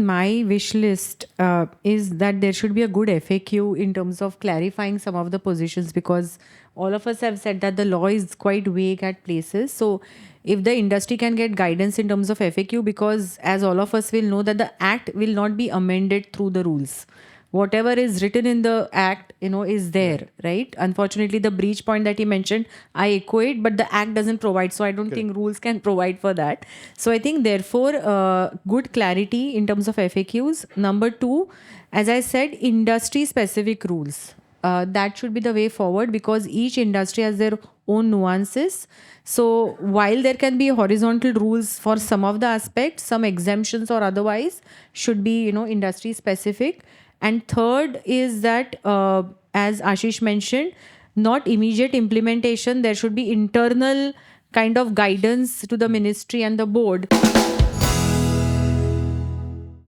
My wish list is that there should be a good FAQ in terms of clarifying some of the positions, because all of us have said that the law is quite vague at places. So, if the industry can get guidance in terms of FAQ, because as all of us will know, that the act will not be amended through the rules. Whatever is written in the act, is there, right? Unfortunately, the breach point that he mentioned, I echo it, but the act doesn't provide. So I don't think rules can provide for that. So I think, therefore, good clarity in terms of FAQs. Number two, as I said, industry specific rules. That should be the way forward, because each industry has their own nuances. So while there can be horizontal rules for some of the aspects, some exemptions or otherwise should be, industry specific. And third is that, as Ashish mentioned, not immediate implementation. There should be internal kind of guidance to the ministry and the board